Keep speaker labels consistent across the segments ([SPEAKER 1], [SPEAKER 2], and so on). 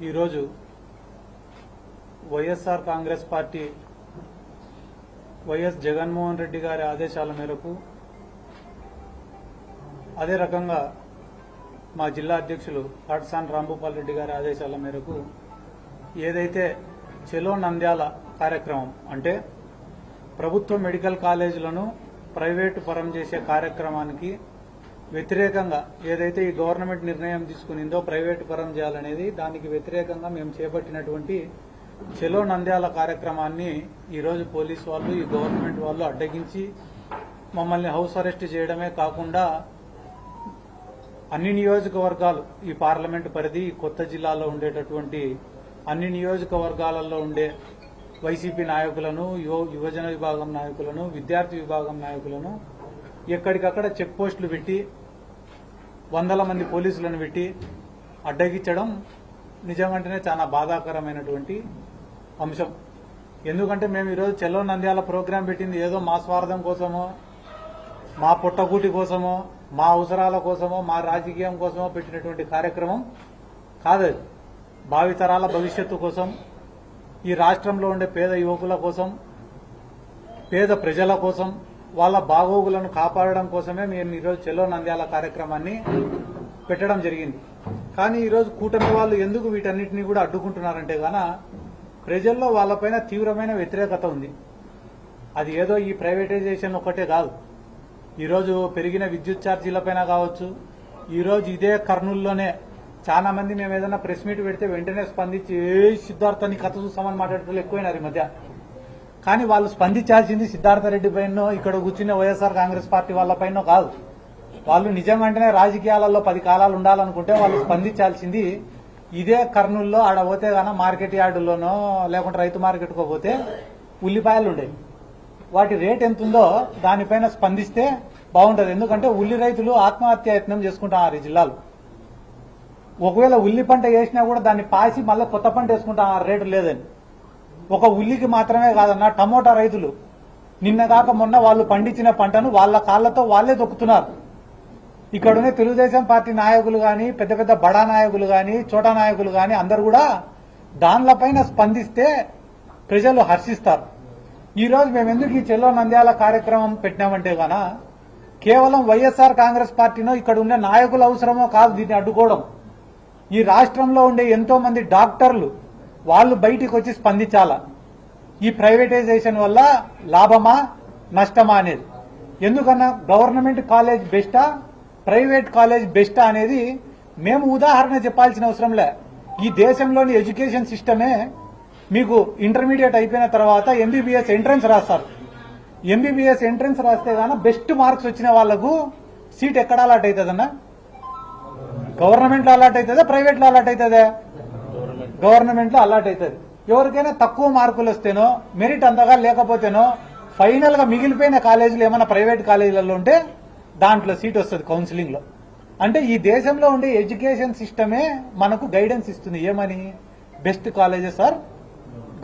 [SPEAKER 1] ఈరోజు YSR Congress party YS Jaganmohan Reddy గారి ఆదేశాల మేరకు అదే రకంగా మా జిల్లా అధ్యక్షులు కాటసాని రాంభూపాల్ రెడ్డి గారి ఆదేశాల మేరకు ఏదైతే చెలో నంద్యాల కార్యక్రమం అంటే ప్రభుత్వ మెడికల్ కాలేజీలను ప్రైవేటు పరం చేసే కార్యక్రమానికి వ్యతిరేకంగా ఏదైతే ఈ గవర్నమెంట్ నిర్ణయం తీసుకునిందో ప్రైవేటు పరం చేయాలనేది దానికి వ్యతిరేకంగా మేము చేపట్టినటువంటి చెలో నంద్యాల కార్యక్రమాన్ని ఈరోజు పోలీసు వాళ్ళు ఈ గవర్నమెంట్ వాళ్ళు అడ్డగించి మమ్మల్ని హౌస్ అరెస్ట్ చేయడమే కాకుండా అన్ని నియోజకవర్గాలు ఈ పార్లమెంటు పరిధి కొత్త జిల్లాలో ఉండేటటువంటి అన్ని నియోజకవర్గాలలో ఉండే వైసీపీ నాయకులను యువజన విభాగం నాయకులను విద్యార్థి విభాగం నాయకులను ఎక్కడికక్కడ చెక్ పోస్టులు పెట్టి వందల మంది పోలీసులను పెట్టి అడ్డగించడం నిజంగానే చాలా బాధాకరమైనటువంటి అంశం. ఎందుకంటే మేము ఈరోజు చెల్లో నంద్యాల ప్రోగ్రాం పెట్టింది ఏదో మా స్వార్థం కోసమో మా పుట్టగూటి కోసమో మా అవసరాల కోసమో మా రాజకీయం కోసమో పెట్టినటువంటి కార్యక్రమం కాదు. భావితరాల భవిష్యత్తు కోసం, ఈ రాష్ట్రంలో ఉండే పేద యువకుల కోసం, పేద ప్రజల కోసం, వాళ్ళ బాగోగులను కాపాడడం కోసమే మేము ఈరోజు చెలో నంద్యాల కార్యక్రమాన్ని పెట్టడం జరిగింది. కానీ ఈరోజు కూటమి వాళ్ళు ఎందుకు వీటన్నిటినీ కూడా అడ్డుకుంటున్నారంటే గాన ప్రజల్లో వాళ్ళపైన తీవ్రమైన వ్యతిరేకత ఉంది. అది ఏదో ఈ ప్రైవేటైజేషన్ ఒక్కటే కాదు, ఈరోజు పెరిగిన విద్యుత్ ఛార్జీలపైన కావచ్చు. ఈరోజు ఇదే కర్నూలులోనే చాలా మంది మేము ఏదైనా ప్రెస్ మీట్ పెడితే వెంటనే స్పందించి సిద్ధార్థని కథ చూస్తామని మాట్లాడేటప్పుడు ఎక్కువైనారు ఈ మధ్య. కానీ వాళ్ళు స్పందించాల్సింది సిద్ధార్థ రెడ్డి పైన, ఇక్కడ కూర్చున్న వైఎస్ఆర్ కాంగ్రెస్ పార్టీ వాళ్ళపైన కాదు. వాళ్ళు నిజంగానే రాజకీయాలలో 10 కాలాలు ఉండాలనుకుంటే వాళ్ళు స్పందించాల్సింది ఇదే కర్నూలులో ఆడ పోతే గాన మార్కెట్ యార్డుల్లోనో లేకుంటే రైతు మార్కెట్కో పోతే ఉల్లిపాయలు ఉండేవి. వాటి రేట్ ఎంత ఉందో దానిపైన స్పందిస్తే బాగుంటుంది. ఎందుకంటే ఉల్లి రైతులు ఆత్మహత్యాయత్నం చేసుకుంటున్నారు ఈ జిల్లాలో. ఒకవేళ ఉల్లి పంట వేసినా కూడా దాన్ని పాసి మళ్ళీ కొత్త పంట వేసుకుంటున్నారు రేటు లేదని. ఒక ఉల్లికి మాత్రమే కాదన్నా, టమోటా రైతులు నిన్నగాక మొన్న వాళ్ళు పండించిన పంటను వాళ్ళ కాళ్లతో వాళ్లే దొక్కుతున్నారు. ఇక్కడున్న తెలుగుదేశం పార్టీ నాయకులు గాని, పెద్ద పెద్ద బడా నాయకులు గాని, చోటా నాయకులు గాని అందరు కూడా దానిపైన స్పందిస్తే ప్రజలు హర్షిస్తారు. ఈ రోజు మేము ఎందుకు ఈ చెల్లో నంద్యాల కార్యక్రమం పెట్టినామంటే గాన కేవలం వైఎస్ఆర్ కాంగ్రెస్ పార్టీనో ఇక్కడ ఉండే నాయకుల అవసరమో కాదు దీన్ని అడ్డుకోవడం. ఈ రాష్ట్రంలో ఉండే ఎంతో మంది డాక్టర్లు వాళ్ళు బయటికి వచ్చి స్పందించాలా, ఈ ప్రైవేటైజేషన్ వల్ల లాభమా నష్టమా అనేది. ఎందుకన్నా గవర్నమెంట్ కాలేజ్ బెస్టా ప్రైవేట్ కాలేజ్ బెస్టా అనేది మేము ఉదాహరణ చెప్పాల్సిన అవసరం లే. ఈ దేశంలోని ఎడ్యుకేషన్ సిస్టమే మీకు ఇంటర్మీడియట్ అయిపోయిన తర్వాత ఎంబీబీఎస్ ఎంట్రన్స్ రాస్తారు. ఎంబీబీఎస్ ఎంట్రన్స్ రాస్తే గాన బెస్ట్ మార్క్స్ వచ్చిన వాళ్లకు సీట్ ఎక్కడ అలాట్ అవుతుందన్నా? గవర్నమెంట్ లో అలాట్ అవుతుందా ప్రైవేట్ లో అలాట్ అవుతుందా? గవర్నమెంట్ లో అలాట్ అవుతుంది. ఎవరికైనా తక్కువ మార్కులు వస్తేనో మెరిట్ అంతగా లేకపోతేనో ఫైనల్ గా మిగిలిపోయిన కాలేజీలు ఏమైనా ప్రైవేట్ కాలేజీలలో ఉంటే దాంట్లో సీట్ వస్తుంది కౌన్సిలింగ్ లో. అంటే ఈ దేశంలో ఉండే ఎడ్యుకేషన్ సిస్టమే మనకు గైడెన్స్ ఇస్తుంది ఏమని, best colleges or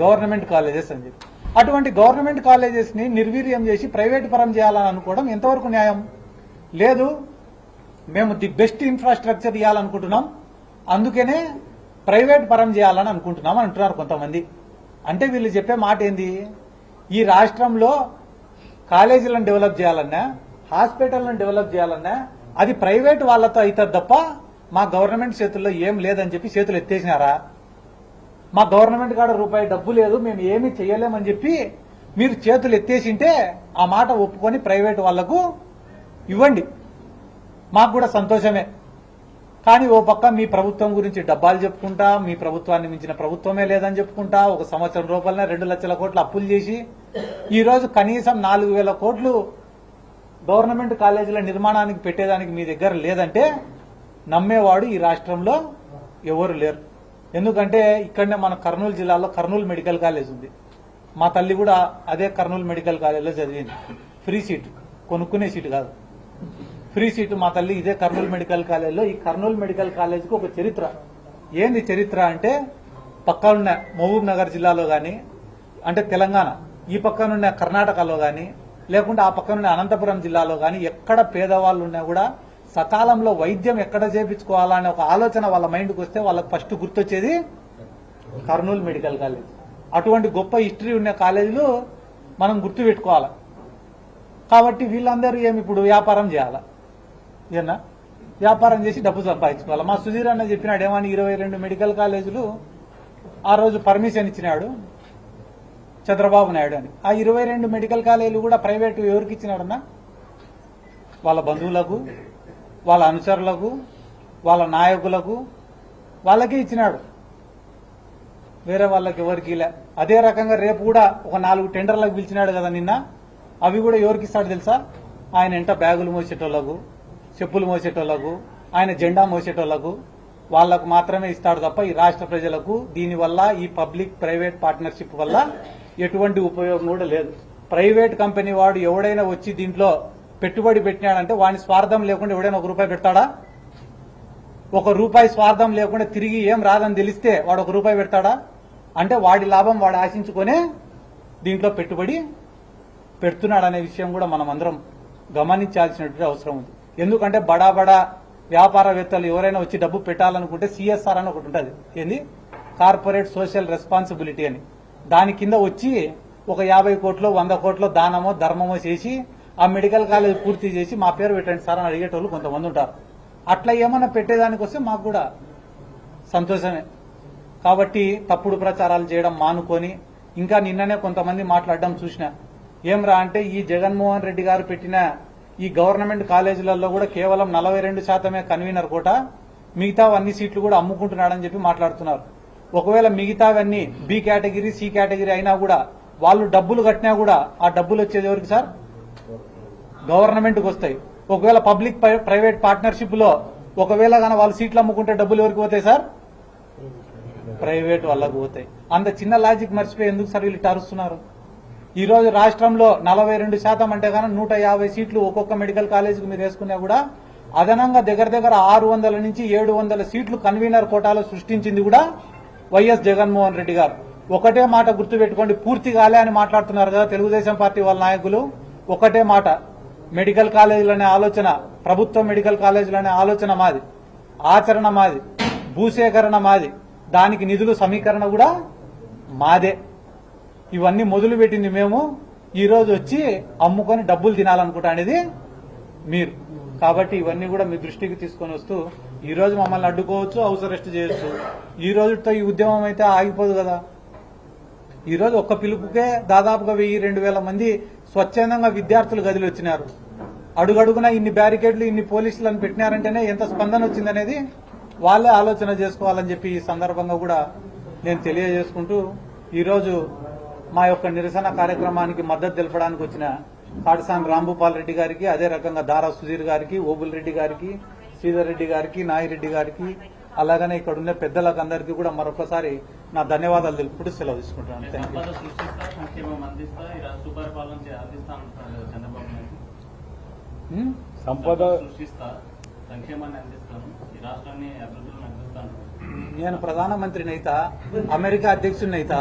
[SPEAKER 1] government colleges అని చెప్పి. అటువంటి గవర్నమెంట్ కాలేజెస్ ని నిర్వీర్యం చేసి ప్రైవేట్ పరం చేయాలని అనుకోవడం ఎంతవరకు న్యాయం? లేదు, మేము ది బెస్ట్ ఇన్ఫ్రాస్ట్రక్చర్ ఇవ్వాలనుకుంటున్నాం, అందుకనే ప్రైవేట్ పరం చేయాలని అనుకుంటున్నాం అని అంటున్నారు కొంతమంది. అంటే వీళ్ళు చెప్పే మాట ఏంది, ఈ రాష్ట్రంలో కాలేజీలను డెవలప్ చేయాలన్నా, హాస్పిటల్లను డెవలప్ చేయాలన్నా అది ప్రైవేట్ వాళ్లతో అవుతుంది తప్ప మా గవర్నమెంట్ చేతుల్లో ఏం లేదని చెప్పి చేతులు ఎత్తేసినారా? మా గవర్నమెంట్ కాడ రూపాయి డబ్బు లేదు, మేము ఏమీ చేయలేమని చెప్పి మీరు చేతులు ఎత్తేసింటే ఆ మాట ఒప్పుకొని ప్రైవేట్ వాళ్లకు ఇవ్వండి, మాకు కూడా సంతోషమే. కానీ ఓ పక్క మీ ప్రభుత్వం గురించి డబ్బాలు చెప్పుకుంటా, మీ ప్రభుత్వాన్ని మించిన ప్రభుత్వమే లేదని చెప్పుకుంటా, 1 సంవత్సరం రూపాయలనే 2 లక్షల కోట్లు అప్పులు చేసి ఈ రోజు కనీసం 4,000 కోట్లు గవర్నమెంట్ కాలేజీల నిర్మాణానికి పెట్టేదానికి మీ దగ్గర లేదంటే నమ్మేవాడు ఈ రాష్ట్రంలో ఎవరు లేరు. ఎందుకంటే ఇక్కడనే మన కర్నూలు జిల్లాలో కర్నూలు మెడికల్ కాలేజ్ ఉంది. మా తల్లి కూడా అదే కర్నూలు మెడికల్ కాలేజ్లో చదివింది. ఫ్రీ సీటు, కొనుక్కునే సీటు కాదు, ఫ్రీ సీటు. మా తల్లి ఇదే కర్నూలు మెడికల్ కాలేజ్లో. ఈ కర్నూలు మెడికల్ కాలేజ్కి ఒక చరిత్ర. ఏంది చరిత్ర అంటే, పక్కనున్న మహబూబ్ నగర్ జిల్లాలో గాని, అంటే తెలంగాణ ఈ పక్కనున్న కర్ణాటకలో గాని, లేకుంటే ఆ పక్కనున్న అనంతపురం జిల్లాలో గాని ఎక్కడ పేదవాళ్ళు ఉన్నా కూడా సకాలంలో వైద్యం ఎక్కడ చేయించుకోవాలనే ఒక ఆలోచన వాళ్ళ మైండ్కి వస్తే వాళ్ళకి ఫస్ట్ గుర్తొచ్చేది కర్నూలు మెడికల్ కాలేజ్. అటువంటి గొప్ప హిస్టరీ ఉన్న కాలేజీలు మనం గుర్తుపెట్టుకోవాలి. కాబట్టి వీళ్ళందరూ ఏమి ఇప్పుడు వ్యాపారం చేయాలా? ఏనా వ్యాపారం చేసి డబ్బు సంపాదించుకోవాలి. మా సుధీర్ అన్న చెప్పినాడు ఏమని 22 మెడికల్ కాలేజీలు ఆ రోజు పర్మిషన్ ఇచ్చినాడు చంద్రబాబు నాయుడు అని. ఆ 22 మెడికల్ కాలేజీలు కూడా ప్రైవేటు ఎవరికి ఇచ్చినాడన్నా? వాళ్ళ బంధువులకు, వాళ్ళ అనుచరులకు, వాళ్ళ నాయకులకు, వాళ్ళకే ఇచ్చినాడు. వేరే వాళ్ళకి ఎవరికి ఇలా. అదే రకంగా రేపు కూడా ఒక 4 టెండర్లకు పిలిచినాడు కదా నిన్న. అవి కూడా ఎవరికి ఇస్తాడు తెలుసా? ఆయన ఎంట బ్యాగులు మోసేటోళ్లకు, చెప్పులు మోసేటోళ్లకు, ఆయన జెండా మోసేటోళ్లకు, వాళ్లకు మాత్రమే ఇస్తాడు తప్ప ఈ రాష్ట్ర ప్రజలకు దీనివల్ల ఈ పబ్లిక్ ప్రైవేట్ పార్ట్నర్షిప్ వల్ల ఎటువంటి ఉపయోగం కూడా లేదు. ప్రైవేట్ కంపెనీ వాడు ఎవడైనా వచ్చి దీంట్లో పెట్టుబడి పెట్టినాడంటే వాని స్వార్థం లేకుండా ఎవడైనా ₹1 పెడతాడా? ₹1 స్వార్థం లేకుండా తిరిగి ఏం రాదని తెలిస్తే వాడు ₹1 పెడతాడా? అంటే వాడి లాభం వాడు ఆశించుకునే దీంట్లో పెట్టుబడి పెడుతున్నాడనే విషయం కూడా మనం అందరం గమనించాల్సినటువంటి అవసరం ఉంది. ఎందుకంటే బడా బడా వ్యాపారవేత్తలు ఎవరైనా వచ్చి డబ్బు పెట్టాలనుకుంటే సిఎస్ఆర్ అని ఒకటి ఉంటుంది. ఏంది? కార్పొరేట్ సోషల్ రెస్పాన్సిబిలిటీ అని. దాని కింద వచ్చి ఒక 50 కోట్లో 100 కోట్లో దానమో ధర్మమో చేసి ఆ మెడికల్ కాలేజ్ పూర్తి చేసి మా పేరు పెట్టండి సార్ అని అడిగేటోళ్ళు కొంతమంది ఉంటారు. అట్లా ఏమన్నా పెట్టేదానికి వస్తే మాకు కూడా సంతోషమే. కాబట్టి తప్పుడు ప్రచారాలు చేయడం మానుకొని, ఇంకా నిన్ననే కొంతమంది మాట్లాడడం చూసిన. ఏమ్రా అంటే ఈ జగన్మోహన్ రెడ్డి గారు పెట్టిన ఈ గవర్నమెంట్ కాలేజీలలో కూడా కేవలం 42% కన్వీనర్ కోట, మిగతావన్నీ సీట్లు కూడా అమ్ముకుంటున్నాడని చెప్పి మాట్లాడుతున్నారు. ఒకవేళ మిగతావన్నీ బి కేటగిరీ సి కేటగిరీ అయినా కూడా వాళ్ళు డబ్బులు కట్టినా కూడా ఆ డబ్బులు వచ్చేది ఎవరికి సార్? గవర్నమెంట్కి వస్తాయి. ఒకవేళ పబ్లిక్ ప్రైవేట్ పార్ట్నర్షిప్ లో ఒకవేళ కానీ వాళ్ళు సీట్లు అమ్ముకుంటే డబ్బులు ఎవరికి పోతాయి సార్? ప్రైవేట్ వాళ్ళకు పోతాయి. అంత చిన్న లాజిక్ మర్చిపోయి ఎందుకు సార్ వీళ్ళు అరుస్తున్నారు? ఈ రోజు రాష్ట్రంలో 42% అంటే కానీ 150 సీట్లు ఒక్కొక్క మెడికల్ కాలేజీకి మీరు వేసుకున్నా కూడా అదనంగా దగ్గర 600 నుంచి 700 సీట్లు కన్వీనర్ కోటాలో సృష్టించింది కూడా వైఎస్ జగన్మోహన్ రెడ్డి గారు. ఒకటే మాట గుర్తుపెట్టుకోండి, పూర్తి కాలే అని మాట్లాడుతున్నారు కదా తెలుగుదేశం పార్టీ వాళ్ళ నాయకులు. ఒకటే మాట, మెడికల్ కాలేజీలనే ఆలోచన, ప్రభుత్వ మెడికల్ కాలేజీలనే ఆలోచన మాది, ఆచరణ మాది, భూసేకరణ మాది, దానికి నిధులు సమీకరణ కూడా మాదే. ఇవన్నీ మొదలు పెట్టింది మేము. ఈ రోజు వచ్చి అమ్ముకొని డబ్బులు తినాలనుకుంటా అనేది మీరు. కాబట్టి ఇవన్నీ కూడా మీ దృష్టికి తీసుకొని వస్తూ ఈ రోజు మమ్మల్ని అడ్డుకోవచ్చు, హౌస్ అరెస్ట్ చేయొచ్చు. ఈ రోజుతో ఈ ఉద్యమం అయితే ఆగిపోదు కదా. ఈ రోజు ఒక్క పిలుపుకే దాదాపుగా 1000-2000 మంది స్వచ్ఛందంగా విద్యార్థులు గదిలో వచ్చినారు. అడుగడుగునా ఇన్ని బ్యారికేడ్లు ఇన్ని పోలీసులను పెట్టినారంటేనే ఎంత స్పందన వచ్చిందనేది వాళ్ళే ఆలోచన చేసుకోవాలని చెప్పి ఈ సందర్భంగా కూడా నేను తెలియజేసుకుంటూ ఈరోజు మా యొక్క నిరసన కార్యక్రమానికి మద్దతు తెలపడానికి వచ్చిన కాటసాని రాంభూపాల్ రెడ్డి గారికి, అదే రకంగా దారా సుధీర్ గారికి, ఓబుల్ రెడ్డి గారికి, శ్రీధర్ రెడ్డి గారికి, నాయిరెడ్డి గారికి, అలాగనే ఇక్కడ ఉన్న పెద్దలకు అందరికీ కూడా మరొకసారి నా ధన్యవాదాలు తెలుపుకుంటూ సెలవు తీసుకుంటున్నాను.
[SPEAKER 2] సంపద
[SPEAKER 1] నేను ప్రధానమంత్రినైతా, అమెరికా అధ్యక్షుడినైతా,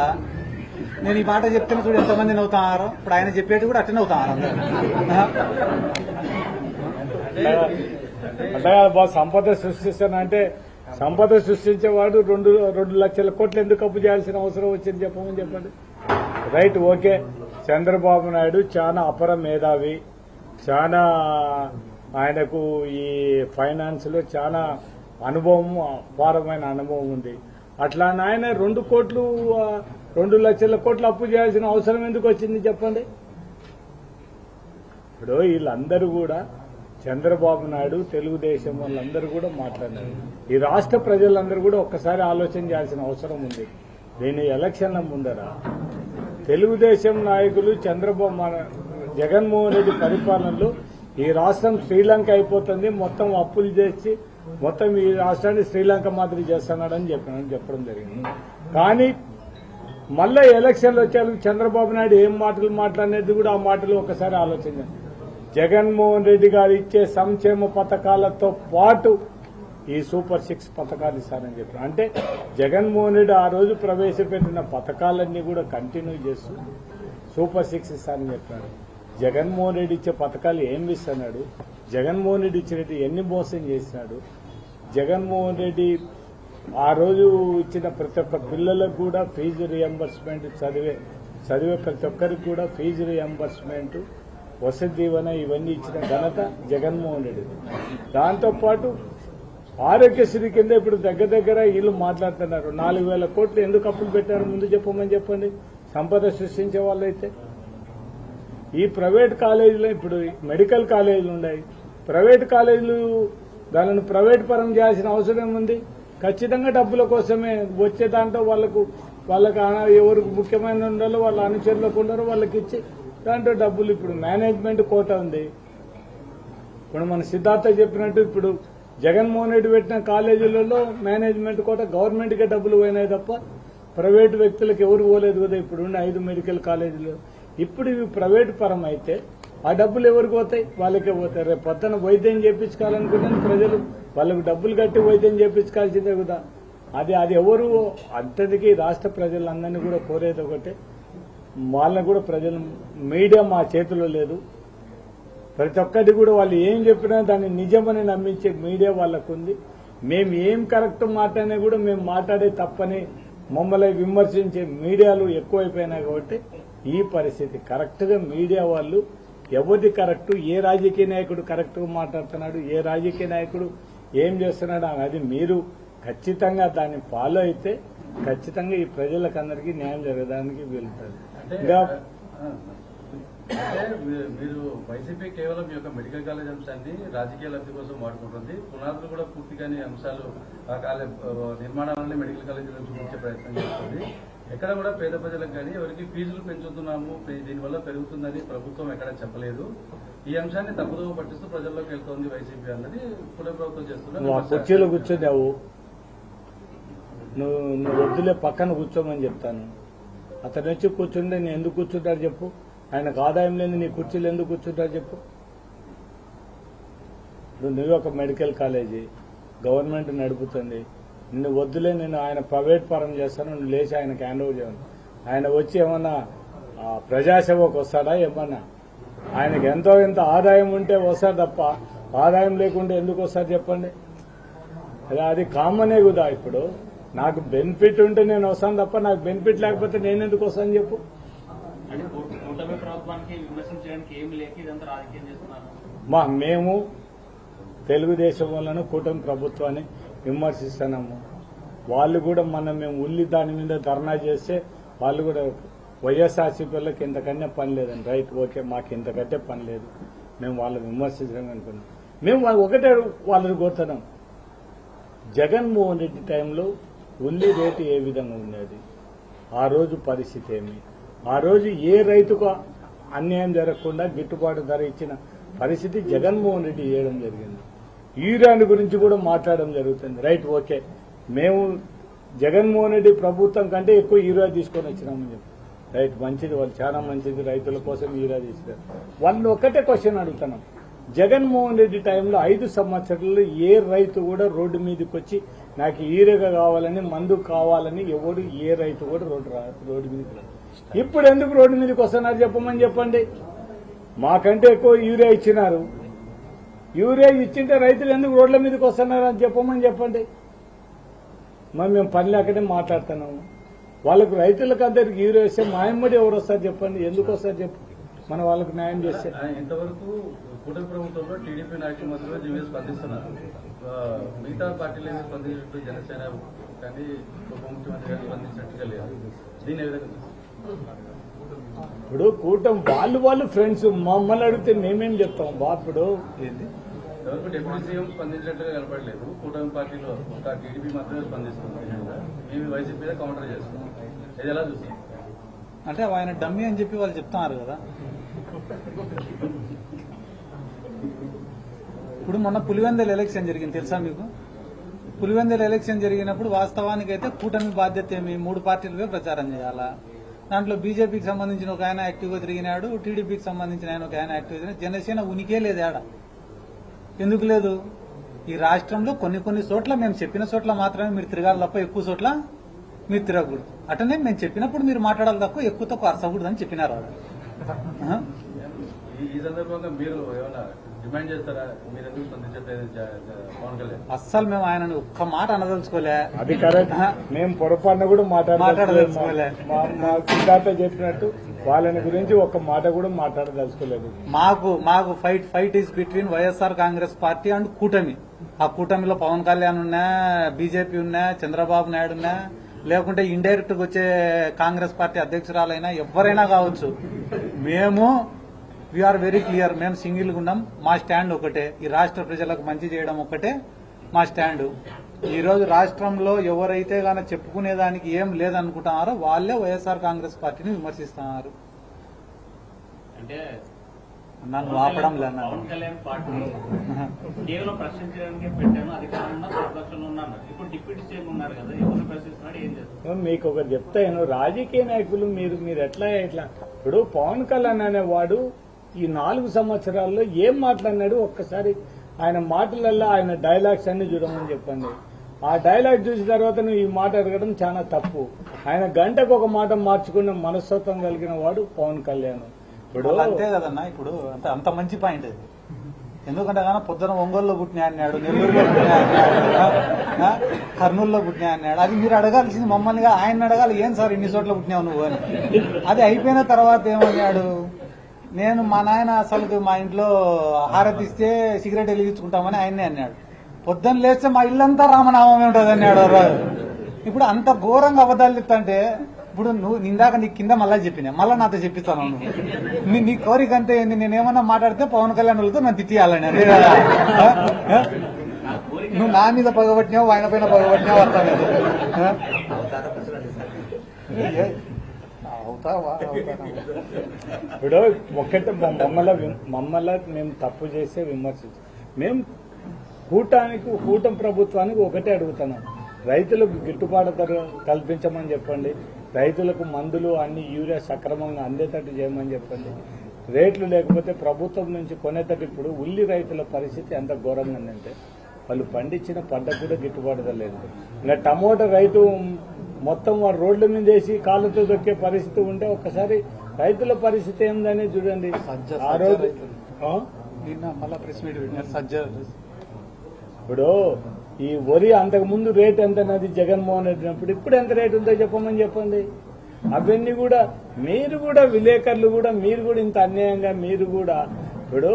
[SPEAKER 1] నేను ఈ మాట చెప్తున్నా చూడు ఎంతమంది నవ్వుతున్నారు. ఇప్పుడు ఆయన చెప్పేది కూడా అట్లనే అవుతున్నారు
[SPEAKER 2] అంటే సంపద సృష్టిస్తానంటే సంపద సృష్టించేవాడు 2 లక్షల కోట్లు ఎందుకు అప్పు చేయాల్సిన అవసరం వచ్చింది చెప్పండి. Right, okay. చంద్రబాబు నాయుడు చాలా అపర మేధావి, చాలా ఆయనకు ఈ ఫైనాన్స్ లో చాలా అనుభవం, అపారమైన అనుభవం ఉంది. అట్లా ఆయన 2 లక్షల కోట్లు అప్పు చేయాల్సిన అవసరం ఎందుకు వచ్చింది చెప్పండి. ఇప్పుడు వీళ్ళందరూ కూడా చంద్రబాబు నాయుడు, తెలుగుదేశం వాళ్ళందరూ కూడా మాట్లాడారు. ఈ రాష్ట్ర ప్రజలందరూ కూడా ఒక్కసారి ఆలోచన చేయాల్సిన అవసరం ఉంది. దీని ఎలక్షన్ల ముందర తెలుగుదేశం నాయకులు జగన్మోహన్ రెడ్డి పరిపాలనలో ఈ రాష్ట్రం శ్రీలంక అయిపోతుంది, మొత్తం అప్పులు చేసి మొత్తం ఈ రాష్ట్రాన్ని శ్రీలంక మాదిరి చేస్తున్నాడని చెప్పడం జరిగింది. కానీ మళ్ళా ఎలక్షన్లు వచ్చేందుకు చంద్రబాబు నాయుడు ఏం మాటలు మాట్లాడినది కూడా ఆ మాటలు ఒకసారి ఆలోచించారు. జగన్మోహన్ రెడ్డి గారు ఇచ్చే సంక్షేమ పథకాలతో పాటు ఈ సూపర్ 6 పథకాలు ఇస్తారని చెప్పారు. అంటే జగన్మోహన్ రెడ్డి ఆ రోజు ప్రవేశపెట్టిన పథకాలన్నీ కూడా కంటిన్యూ చేస్తూ సూపర్ 6 ఇస్తారని చెప్పారు. జగన్మోహన్ రెడ్డి ఇచ్చే పథకాలు ఏం ఇస్తున్నాడు? జగన్మోహన్ రెడ్డి ఇచ్చినట్టు ఎన్ని మోసం చేసినాడు? జగన్మోహన్ రెడ్డి ఆ రోజు ఇచ్చిన ప్రతి ఒక్క పిల్లలకు కూడా ఫీజు రియంబర్స్మెంట్ చదివే ప్రతి ఒక్కరికి కూడా ఫీజు రియంబర్స్మెంట్, వసతి దీవెన ఇవన్నీ ఇచ్చిన ఘనత జగన్మోహన్ రెడ్డి. దాంతోపాటు ఆరోగ్యశ్రీ కింద ఇప్పుడు దగ్గర వీళ్ళు మాట్లాడుతున్నారు 4,000 కోట్లు ఎందుకు అప్పులు పెట్టారు ముందు చెప్పమని చెప్పండి. సంపద సృష్టించే వాళ్ళైతే ఈ ప్రైవేట్ కాలేజీలో ఇప్పుడు మెడికల్ కాలేజీలు ఉన్నాయి, ప్రైవేట్ కాలేజీలు దానిని ప్రైవేట్ పరం చేయాల్సిన అవసరం ఏముంది? ఖచ్చితంగా డబ్బుల కోసమే వచ్చే దాంట్లో వాళ్ళకు ఎవరు ముఖ్యమైన ఉండాలో వాళ్ళ అనుచరులకు ఉన్నారో వాళ్ళకి ఇచ్చి దాంట్లో డబ్బులు. ఇప్పుడు మేనేజ్మెంట్ కోట ఉంది. ఇప్పుడు మన సిద్ధార్థ చెప్పినట్టు ఇప్పుడు జగన్మోహన్ రెడ్డి పెట్టిన కాలేజీలలో మేనేజ్మెంట్ కోట గవర్నమెంట్కే డబ్బులు పోయినాయి తప్ప ప్రైవేటు వ్యక్తులకు ఎవరు పోలేదు కదా. ఇప్పుడున్న 5 మెడికల్ కాలేజీలు ఇప్పుడు ఇవి ప్రైవేట్ పరం అయితే ఆ డబ్బులు ఎవరికి పోతాయి? వాళ్ళకే పోతాయి. రేపు పొద్దున వైద్యం చేయించుకోవాలనుకుంటే ప్రజలు వాళ్ళకు డబ్బులు కట్టి వైద్యం చేయించుకోవాల్సిందే కదా. అది ఎవరు అంతటికీ రాష్ట్ర ప్రజలందరినీ కూడా కోరేది ఒకటే, వాళ్ళని కూడా ప్రజలు మీడియా మా చేతిలో లేదు. ప్రతి ఒక్కటి కూడా వాళ్ళు ఏం చెప్పినా దాన్ని నిజమని నమ్మించే మీడియా వాళ్ళకు ఉంది. మేము ఏం కరెక్ట్ మాట్లాడినా కూడా మేము మాట్లాడే తప్పని మమ్మల్ని విమర్శించే మీడియాలు ఎక్కువైపోయినాయి. కాబట్టి ఈ పరిస్థితి కరెక్ట్ గా మీడియా వాళ్ళు ఎవరిది కరెక్ట్, ఏ రాజకీయ నాయకుడు కరెక్ట్ గా మాట్లాడుతున్నాడు, ఏ రాజకీయ నాయకుడు ఏం చేస్తున్నాడు అది మీరు ఖచ్చితంగా దాన్ని ఫాలో అయితే ఖచ్చితంగా ఈ ప్రజలకందరికీ న్యాయం జరగడానికి వెళ్తుంది. ఇంకా
[SPEAKER 3] అంటే మీరు వైసీపీ కేవలం మీ యొక్క మెడికల్ కాలేజ్ అంశాన్ని రాజకీయ లబ్ధి కోసం వాడుకుంటుంది. పునాదులు కూడా పూర్తిగానే అంశాలు నిర్మాణాలని మెడికల్ కాలేజీ నుంచి చూపించే ప్రయత్నం చేస్తుంది. ఎక్కడ కూడా పేద ప్రజలకు కానీ ఎవరికి ఫీజులు పెంచుతున్నాము దీనివల్ల పెరుగుతుందని ప్రభుత్వం ఎక్కడ చెప్పలేదు. ఈ అంశాన్ని తప్పుదోవ పట్టిస్తూ ప్రజల్లోకి వెళ్తోంది వైసీపీ అన్నది కూడా ప్రభుత్వం చేస్తున్నారు.
[SPEAKER 2] కుర్చీలో కూర్చోదావు నువ్వు వద్దులే పక్కన కూర్చోమని చెప్తాను. అతను వచ్చి కూర్చుంటే నేను ఎందుకు కూర్చుంటాడు చెప్పు? ఆయనకు ఆదాయం లేదు, నీ కుర్చీలు ఎందుకు కూర్చుంటారు చెప్పు? నువ్వు ఒక మెడికల్ కాలేజీ గవర్నమెంట్ నడుపుతుంది, నిన్ను వద్దులే నేను ఆయన ప్రైవేట్ పరం చేస్తాను, నువ్వు లేచి ఆయనకు హ్యాండ్ ఓవర్ చేయను. ఆయన వచ్చి ఏమన్నా ప్రజాసేవకు వస్తాడా? ఏమన్నా ఆయనకు ఎంతో ఎంత ఆదాయం ఉంటే వస్తాడు తప్ప ఆదాయం లేకుంటే ఎందుకు వస్తారు చెప్పండి? అది కామనే కదా. ఇప్పుడు నాకు బెనిఫిట్ ఉంటే నేను వస్తాను తప్ప నాకు బెనిఫిట్ లేకపోతే నేను ఎందుకు వస్తాను చెప్పు? మేము తెలుగుదేశం వాళ్ళను కూటమి ప్రభుత్వాన్ని విమర్శిస్తున్నాము. వాళ్ళు కూడా మేము ఉల్లి దాని మీద ధర్నా చేస్తే వాళ్ళు కూడా వైఎస్ఆర్సీపీ వాళ్ళకి ఇంతకన్నా పని లేదండి. రైట్, ఓకే, మాకు ఇంతకంటే పని లేదు, మేము వాళ్ళని విమర్శించడం అనుకున్నాం. మేము ఒకటే వాళ్ళని కోరుతున్నాం, జగన్మోహన్ రెడ్డి టైంలో ఉల్లి రేటు ఏ విధంగా ఉండేది, ఆ రోజు పరిస్థితి ఏమి, ఆ రోజు ఏ రైతుకు అన్యాయం జరగకుండా గిట్టుబాటు ధర ఇచ్చిన పరిస్థితి జగన్మోహన్ రెడ్డి చేయడం జరిగింది. యూరియాని గురించి కూడా మాట్లాడడం జరుగుతుంది. రైట్, ఓకే, మేము జగన్మోహన్ రెడ్డి ప్రభుత్వం కంటే ఎక్కువ యూరియా తీసుకొని వచ్చినామని చెప్పి రైట్, మంచిది, వాళ్ళు చాలా మంచిది, రైతుల కోసం యూరియా తీసుకున్నారు. వాళ్ళు ఒక్కటే క్వశ్చన్ అడుగుతున్నాం, జగన్మోహన్ రెడ్డి టైంలో 5 సంవత్సరాల్లో ఏ రైతు కూడా రోడ్డు మీదకి వచ్చి నాకు యూరియా కావాలని మందు కావాలని ఎవడు ఏ రైతు కూడా రోడ్డు మీదకి రాదు. ఇప్పుడు ఎందుకు రోడ్డు మీదకి వస్తున్నారు చెప్పమని చెప్పండి. మాకంటే ఎక్కువ యూరియా ఇచ్చినారు, యూరియా ఇచ్చింటే రైతులు ఎందుకు రోడ్ల మీదకి వస్తున్నారు అని చెప్పమని చెప్పండి. మరి మేము పని లేకనే మాట్లాడుతున్నాము. వాళ్ళకు రైతులకు అందరికి యూరియా ఇస్తే మా ఎమ్మడి ఎవరు వస్తారు చెప్పండి? ఎందుకు వస్తారు చెప్పు? మనం వాళ్ళకు న్యాయం చేస్తే.
[SPEAKER 3] ఇంతవరకు కూటమి ప్రభుత్వంలో టీడీపీ నాయకుల మధ్యలో జీవీ స్పందిస్తున్నారు, మిగతా పార్టీలు ఏమి స్పందించినట్టు జనసేన కానీ ఉప ముఖ్యమంత్రి గారు స్పందించినట్టుగా లేదు. దీని ఏ విధంగా
[SPEAKER 2] ఇప్పుడు కూటమి వాళ్ళు ఫ్రెండ్స్ మమ్మల్ని అడిగితే మేమేం చెప్తాం ఇప్పుడు
[SPEAKER 3] ఎవరికి డిప్యూటీ సీఎం స్పందించినట్టుగా కనపడలేదు. కూటమి పార్టీలో ఒక టీడీపీ మాత్రమే స్పందిస్తుంది. మేము వైసీపీ మీద కౌంటర్ చేస్తున్నాం. ఇది ఎలా చూస్తాం?
[SPEAKER 1] అంటే ఆయన డమ్మీ అని చెప్పి వాళ్ళు చెప్తున్నారు కదా. ఇప్పుడు మొన్న పులివెందుల ఎలక్షన్ జరిగింది తెలుసా మీకు? పులివెందుల ఎలక్షన్ జరిగినప్పుడు వాస్తవానికి అయితే కూటమి బాధ్యత ఏమి, 3 పార్టీలుగా ప్రచారం చేయాలా. దాంట్లో బీజేపీకి సంబంధించిన ఒక ఆయన యాక్టివ్గా తిరిగినాడు, టీడీపీకి సంబంధించిన ఆయన ఒక ఆయన యాక్టివ్గా తిరిగినాడు. జనసేన ఉనికే లేదు ఆడ. ఎందుకు లేదు? ఈ రాష్ట్రంలో కొన్ని చోట్ల మేము చెప్పిన చోట్ల మాత్రమే మీరు తిరగాలి తప్ప ఎక్కువ చోట్ల మీరు తిరగకూడదు. అటనే మేము చెప్పినప్పుడు మీరు మాట్లాడాలి తప్ప ఎక్కువ తక్కువ అరసకూడదు అని చెప్పినారు.
[SPEAKER 3] ఈ సందర్భంగా మీరు ఏమైనా డిమాండ్ చేస్తారా? మీరు ఎందుకు స్పందించట్లేదు పవన్ కళ్యాణ్?
[SPEAKER 1] అస్సలు మేము ఆయనని ఒక్క మాట అనదలుచుకోలే.
[SPEAKER 2] అది కరెక్ట్. మేము పొరపాటున కూడా
[SPEAKER 1] మాట్లాడదలుచుకోలే.
[SPEAKER 2] మా సిద్ధార్థ చెప్పినట్టు వాళ్ళని గురించి ఒక మాట కూడా మాట్లాడదలుచుకోలేదు.
[SPEAKER 1] మాకు fight is between YSR Congress party and కూటమి. ఆ కూటమిలో పవన్ కళ్యాణ్ ఉన్నా, బీజేపీ ఉన్నా, చంద్రబాబు నాయుడు ఉన్నా, లేకుంటే ఇండైరెక్ట్ గా వచ్చే కాంగ్రెస్ పార్టీ అధ్యక్షురాలైనా ఎవరైనా కావచ్చు. మేము వీఆర్ వెరీ క్లియర్. మేము సింగిల్ గా ఉన్నాం. మా స్టాండ్ ఒకటే. ఈ రాష్ట్ర ప్రజలకు మంచి చేయడం ఒకటే మా స్టాండ్. ఈ రోజు రాష్ట్రంలో ఎవరైతే గాన చెప్పుకునేదానికి ఏం లేదనుకుంటున్నారో వాళ్ళే వైఎస్ఆర్ కాంగ్రెస్ పార్టీని విమర్శిస్తున్నారు.
[SPEAKER 4] అంటే
[SPEAKER 1] నన్ను ఆపడం లేదు.
[SPEAKER 4] పవన్ కళ్యాణ్ పార్టీ కేవలం ప్రశ్నించడానికి పెట్టాను, అధికారంలో ప్రతిపక్షంలో ఉన్నాను. ఇప్పుడు డిప్యూటీ సీఎం ఉన్నారు కదా, ఎవరు ప్రశ్నిస్తున్నాడు, ఏం చేస్తారు?
[SPEAKER 2] మీకు ఒకటి చెప్తాను, రాజకీయ నాయకులు మీరు ఎట్లా ఇప్పుడు పవన్ కళ్యాణ్ అనేవాడు ఈ 4 సంవత్సరాల్లో ఏం మాట్లాడినాడు ఒక్కసారి ఆయన మాటలలో ఆయన డైలాగ్స్ అన్ని చూడమని చెప్పండి. ఆ డైలాగ్ చూసిన తర్వాత నువ్వు ఈ మాట అడగడం చాలా తప్పు. ఆయన గంటకు ఒక మాట మార్చుకున్న మనస్తత్వం కలిగిన వాడు పవన్ కళ్యాణ్. ఇప్పుడు
[SPEAKER 1] అంతే కదన్నా. ఇప్పుడు అంత మంచి పాయింట్ అది. ఎందుకంటే కానీ పొద్దున ఒంగోలులో పుట్టినా అన్నాడు, నెల్లూరులో పుట్టినా అన్నాడు, కర్నూలులో పుట్టినా అన్నాడు. అది మీరు అడగాల్సింది మమ్మల్నిగా. ఆయన అడగాలి, ఏం సార్ ఇన్ని చోట్ల పుట్టినావు నువ్వు అని. అది అయిపోయిన తర్వాత ఏమన్నాడు, నేను మా నాయన అసలు మా ఇంట్లో హారతి ఇస్తే సిగరెట్ వెలిగించుకుంటామని ఆయన్నే అన్నాడు. పొద్దున్న లేస్తే మా ఇల్లంతా రామనామమే ఉంటుంది అన్నాడు. ఇప్పుడు అంత ఘోరంగా అబద్ధాలు చెప్తాంటే ఇప్పుడు నువ్వు ఇందాక నీ కింద మళ్ళా చెప్పినా, మళ్ళా నాతో చెప్పిస్తాను. నువ్వు నీ కోరిక అంతే ఏంది? నేనేమన్నా మాట్లాడితే పవన్ కళ్యాణ్ వాళ్ళతో నన్ను తిట్టియాలని అదే కదా. నువ్వు నా మీద పగబట్టినావు, ఆయన పైన పగబట్టినావు అర్థం అవుతావా?
[SPEAKER 2] ఇప్పుడు ఒక్కటే మమ్మల్ని మేము తప్పు చేస్తే విమర్శించాం. మేము కూటమి ప్రభుత్వానికి ఒకటే అడుగుతున్నాం, రైతులకు గిట్టుబాటు ధర కల్పించమని చెప్పండి, రైతులకు మందులు అన్ని యూరియా సక్రమంగా అందేటట్టు చేయమని చెప్పండి. రేట్లు లేకపోతే ప్రభుత్వం నుంచి కొనేటట్టు. ఇప్పుడు ఉల్లి రైతుల పరిస్థితి ఎంత ఘోరంగా ఉందంటే వాళ్ళు పండించిన పంట కూడా గిట్టుబాటు ధర లేదు. ఇంకా టమోటా రైతు మొత్తం వాడు రోడ్ల మీద వేసి కాళ్ళతో దొక్కే పరిస్థితి ఉంటే ఒక్కసారి రైతుల పరిస్థితి ఏందనేది చూడండి. ఆ రోజు
[SPEAKER 1] మళ్ళా ప్రెస్ మీట్ పెట్టినారు సజ్జర్.
[SPEAKER 2] ఇప్పుడు ఈ వరి అంతకు ముందు రేట్ ఎంత అన్నది జగన్మోహన్ రెడ్డి ఉన్నప్పుడు, ఇప్పుడు ఎంత రేటు ఉందో చెప్పమని చెప్పండి. అవన్నీ కూడా మీరు కూడా విలేకరులు కూడా మీరు కూడా ఇంత అన్యాయంగా మీరు కూడా ఇప్పుడు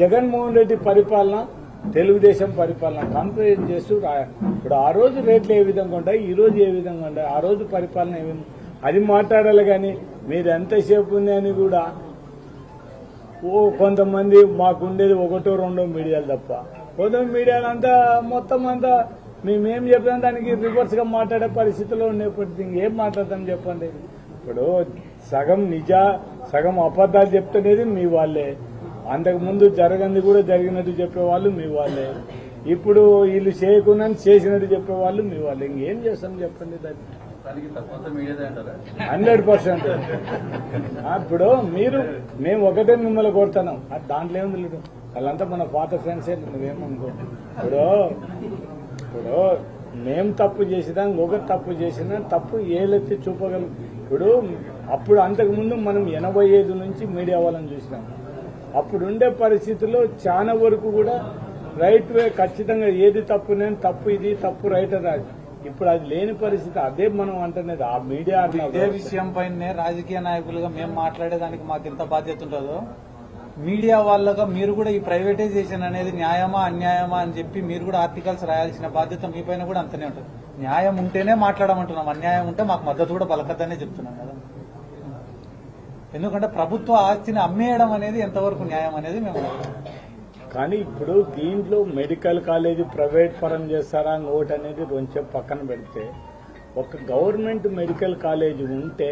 [SPEAKER 2] జగన్మోహన్ రెడ్డి పరిపాలన తెలుగుదేశం పరిపాలన కంపేర్ చేస్తూ ఇప్పుడు ఆ రోజు రేట్లు ఏ విధంగా ఉంటాయి, ఈ రోజు ఏ విధంగా ఉంటాయి, ఆ రోజు పరిపాలన ఏమి అది మాట్లాడాలి. కానీ మీరు ఎంతసేపు ఉందని కూడా కొంతమంది మాకుండేది 1-2 మీడియాలు తప్ప, కొంతమంది మీడియాలంతా మొత్తం అంతా మేమేం చెప్పినా దానికి రివర్స్ గా మాట్లాడే పరిస్థితిలో ఉండేప్పటికీ ఏం మాట్లాడతాం చెప్పండి. ఇప్పుడు సగం అబద్దాలు చెప్తున్నది మీ వాళ్ళే, అంతకుముందు జరగంది కూడా జరిగినట్టు చెప్పేవాళ్ళు మీ వాళ్ళే, ఇప్పుడు వీళ్ళు చేయకుండా చేసినట్టు చెప్పేవాళ్ళు మీ వాళ్ళే. ఇంకేం చేస్తాం చెప్పండి దాన్ని. 100%. ఇప్పుడు మేము ఒకటే మిమ్మల్ని కోరుతున్నాం, దాంట్లో ఏముంది లేదు, వాళ్ళంతా మన పాత ఫ్రెండ్సే, నువ్వేమనుకో. ఇప్పుడు మేము తప్పు చేసినా ఇంకొకరు తప్పు చేసినా తప్పు ఏలెత్తి చూపగలం. అప్పుడు అంతకుముందు మనం 85 నుంచి మీడియా వాళ్ళని చూసినాం. అప్పుడు ఉండే పరిస్థితుల్లో చాలా వరకు కూడా రైట్ వే ఖచ్చితంగా ఏది తప్పు, నేను తప్పు, ఇది తప్పు, రైట్ రాదు. ఇప్పుడు అది లేని పరిస్థితి. అదే మనం అంటున్నది ఆ మీడియా.
[SPEAKER 1] ఇదే విషయం పైనే రాజకీయ నాయకులుగా మేము మాట్లాడేదానికి మాకు ఎంత బాధ్యత ఉంటుందో, మీడియా వాళ్ళగా మీరు కూడా ఈ ప్రైవేటైజేషన్ అనేది న్యాయమా అన్యాయమా అని చెప్పి మీరు కూడా ఆర్టికల్స్ రాయాల్సిన బాధ్యత మీ పైన కూడా అంతనే ఉంటుంది. న్యాయం ఉంటేనే మాట్లాడమంటున్నాం, అన్యాయం ఉంటే మాకు మద్దతు కూడా పలకద్దనే చెప్తున్నాం కదా. ఎందుకంటే ప్రభుత్వ ఆస్తిని అమ్మేయడం అనేది ఎంతవరకు న్యాయం అనేది మేము.
[SPEAKER 2] కానీ ఇప్పుడు దీంట్లో మెడికల్ కాలేజీ ప్రైవేట్ పరం చేస్తారా ఓటు అనేది కొంచెం పక్కన పెడితే, ఒక గవర్నమెంట్ మెడికల్ కాలేజీ ఉంటే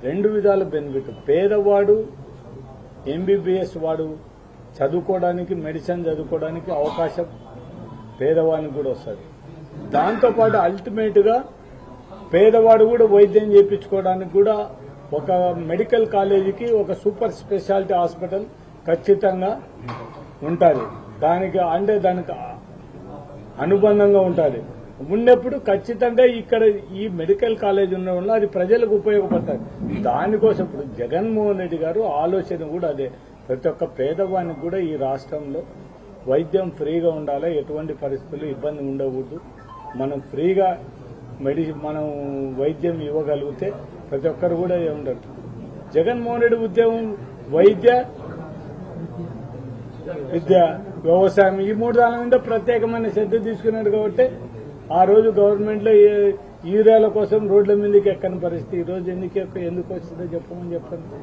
[SPEAKER 2] 2 విధాల బెనిఫిట్. పేదవాడు ఎంబీబీఎస్ వాడు చదువుకోవడానికి, మెడిసిన్ చదువుకోవడానికి అవకాశం పేదవానికి కూడా వస్తుంది. దాంతోపాటు అల్టిమేట్ గా పేదవాడు కూడా వైద్యం చేయించుకోవడానికి కూడా ఒక మెడికల్ కాలేజీకి ఒక సూపర్ స్పెషాలిటీ హాస్పిటల్ ఖచ్చితంగా ఉంటుంది. దానికి అనుబంధంగా ఉంటుంది. ఉన్నప్పుడు ఖచ్చితంగా ఇక్కడ ఈ మెడికల్ కాలేజ్ ఉండడం వల్ల అది ప్రజలకు ఉపయోగపడుతుంది. దానికోసం ఇప్పుడు జగన్మోహన్ రెడ్డి గారు ఆలోచన కూడా అదే. ప్రతి ఒక్క పేదవానికి కూడా ఈ రాష్ట్రంలో వైద్యం ఫ్రీగా ఉండాలి, ఎటువంటి పరిస్థితులు ఇబ్బంది ఉండకూడదు. మనం ఫ్రీగా మనం వైద్యం ఇవ్వగలిగితే ప్రతి ఒక్కరు కూడా ఉండరు. జగన్మోహన్ రెడ్డి ఉద్యమం వైద్య, విద్య, వ్యవసాయం ఈ 3 దాని మీద ప్రత్యేకమైన శ్రద్ధ తీసుకున్నాడు కాబట్టి ఆ రోజు గవర్నమెంట్ లో యూరియాల కోసం రోడ్ల మీదకి ఎక్కని పరిస్థితి ఈ రోజు ఎందుకు వస్తుందో చెప్పమని చెప్పండి.